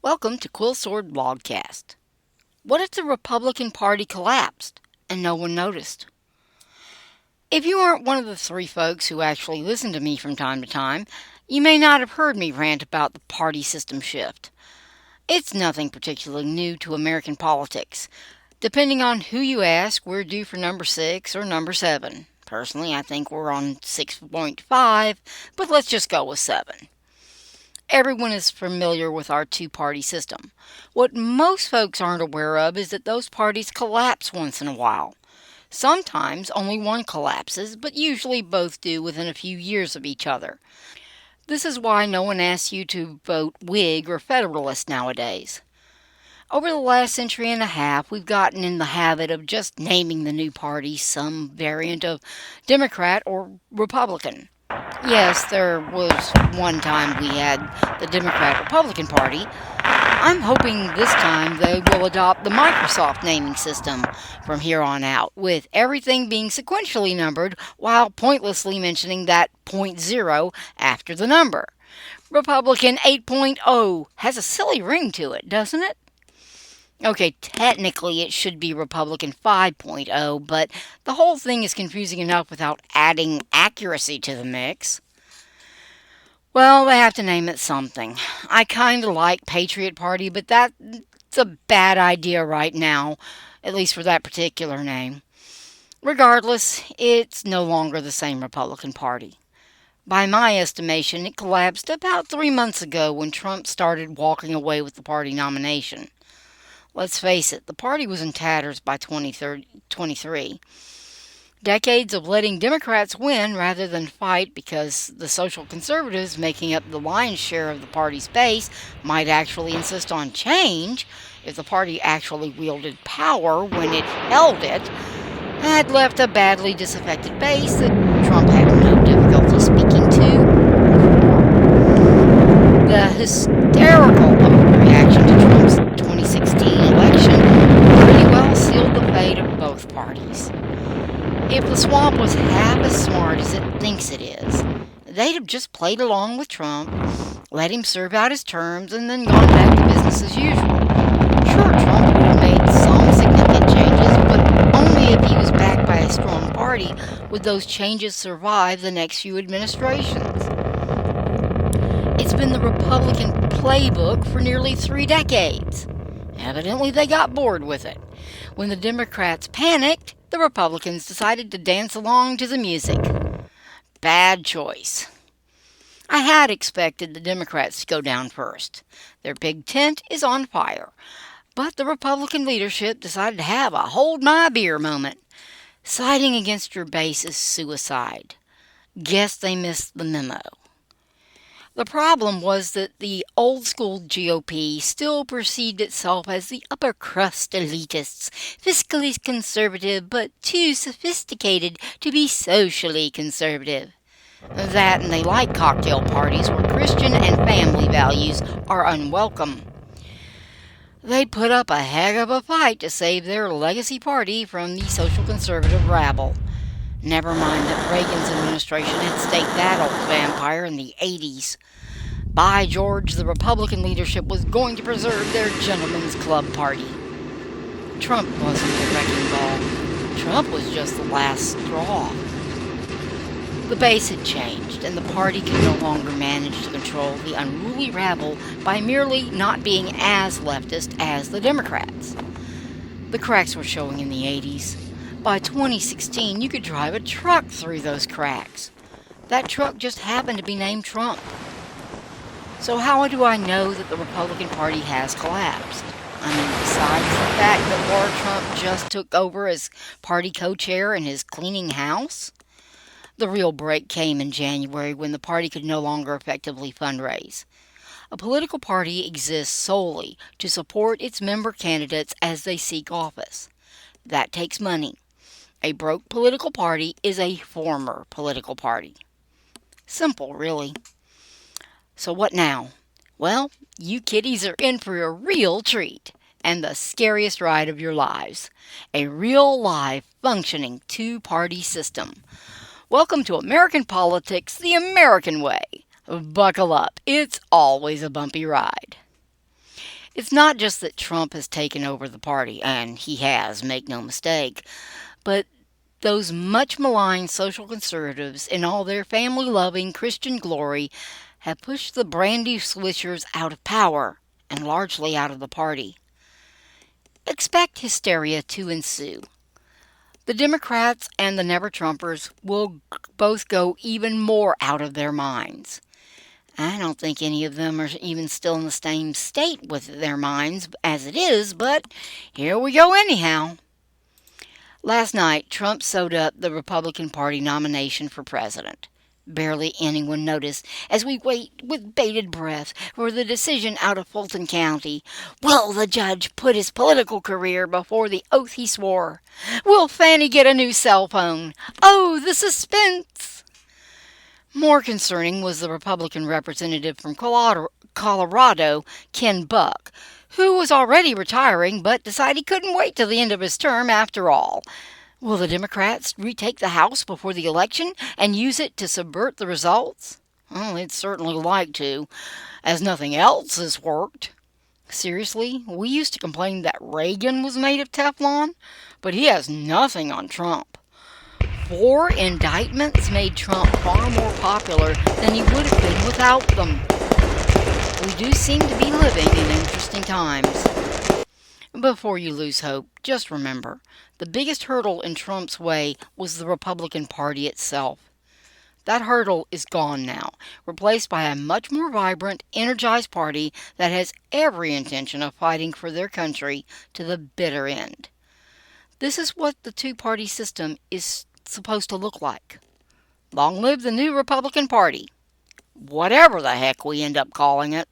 Welcome to Quill Sword Blogcast. What if the Republican Party collapsed and no one noticed? If you aren't one of the three folks who actually listen to me from time to time, you may not have heard me rant about the party system shift. It's nothing particularly new to American politics. Depending on who you ask, we're due for number 6 or number 7. Personally, I think we're on 6.5, but let's just go with 7. Everyone is familiar with our two-party system. What most folks aren't aware of is that those parties collapse once in a while. Sometimes only one collapses, but usually both do within a few years of each other. This is why no one asks you to vote Whig or Federalist nowadays. Over the last century and a half, we've gotten in the habit of just naming the new party some variant of Democrat or Republican. Yes, there was one time we had the Democrat-Republican Party. I'm hoping this time they will adopt the Microsoft naming system from here on out, with everything being sequentially numbered while pointlessly mentioning that .0 after the number. Republican 8.0 has a silly ring to it, doesn't it? Okay, technically it should be Republican 5.0, but the whole thing is confusing enough without adding accuracy to the mix. Well, they have to name it something. I kind of like Patriot Party, but that's a bad idea right now, at least for that particular name. Regardless, it's no longer the same Republican Party. By my estimation, it collapsed about 3 months ago when Trump started walking away with the party nomination. Let's face it, the party was in tatters by 2023. Decades of letting Democrats win rather than fight because the social conservatives making up the lion's share of the party's base might actually insist on change if the party actually wielded power when it held it, had left a badly disaffected base that Trump had no difficulty speaking to. The hysterical reaction to Trump's 2016 election pretty well sealed the fate of both parties. If the swamp was half as smart as it thinks it is, they'd have just played along with Trump, let him serve out his terms, and then gone back to business as usual. Sure, Trump would have made some significant changes, but only if he was backed by a strong party would those changes survive the next few administrations. It's been the Republican playbook for nearly 3 decades. Evidently, they got bored with it. When the Democrats panicked, the Republicans decided to dance along to the music. Bad choice. I had expected the Democrats to go down first. Their big tent is on fire. But the Republican leadership decided to have a hold my beer moment. Siding against your base is suicide. Guess they missed the memo. The problem was that the old-school GOP still perceived itself as the upper-crust elitists, fiscally conservative but too sophisticated to be socially conservative. That and they like cocktail parties where Christian and family values are unwelcome. They put up a heck of a fight to save their legacy party from the social conservative rabble. Never mind that Reagan's administration had staked that old vampire in the 80s. By George, the Republican leadership was going to preserve their gentlemen's club party. Trump wasn't the wrecking ball. Trump was just the last straw. The base had changed, and the party could no longer manage to control the unruly rabble by merely not being as leftist as the Democrats. The cracks were showing in the 80s. By 2016, you could drive a truck through those cracks. That truck just happened to be named Trump. So how do I know that the Republican Party has collapsed? I mean, besides the fact that Laura Trump just took over as party co-chair and is cleaning house? The real break came in January when the party could no longer effectively fundraise. A political party exists solely to support its member candidates as they seek office. That takes money. A broke political party is a former political party. Simple, really. So what now? Well, you kiddies are in for a real treat and the scariest ride of your lives. A real, live, functioning two-party system. Welcome to American politics the American way. Buckle up. It's always a bumpy ride. It's not just that Trump has taken over the party, and he has, make no mistake, but those much maligned social conservatives, in all their family loving Christian glory, have pushed the brandy swishers out of power and largely out of the party. Expect hysteria to ensue. The Democrats and the Never Trumpers will both go even more out of their minds. I don't think any of them are even still in the same state with their minds as it is, but here we go anyhow. Last night, Trump sewed up the Republican Party nomination for president. Barely anyone noticed as we wait with bated breath for the decision out of Fulton County. Will the judge put his political career before the oath he swore? Will Fanny get a new cell phone? Oh, the suspense! More concerning was the Republican representative from Colorado, Ken Buck, who was already retiring but decided he couldn't wait till the end of his term after all. Will the Democrats retake the House before the election and use it to subvert the results? Well, they'd certainly like to, as nothing else has worked. Seriously, we used to complain that Reagan was made of Teflon, but he has nothing on Trump. 4 indictments made Trump far more popular than he would have been without them. We do seem to be living in interesting times. Before you lose hope, just remember, the biggest hurdle in Trump's way was the Republican Party itself. That hurdle is gone now, replaced by a much more vibrant, energized party that has every intention of fighting for their country to the bitter end. This is what the two-party system is supposed to look like. Long live the new Republican Party, whatever the heck we end up calling it.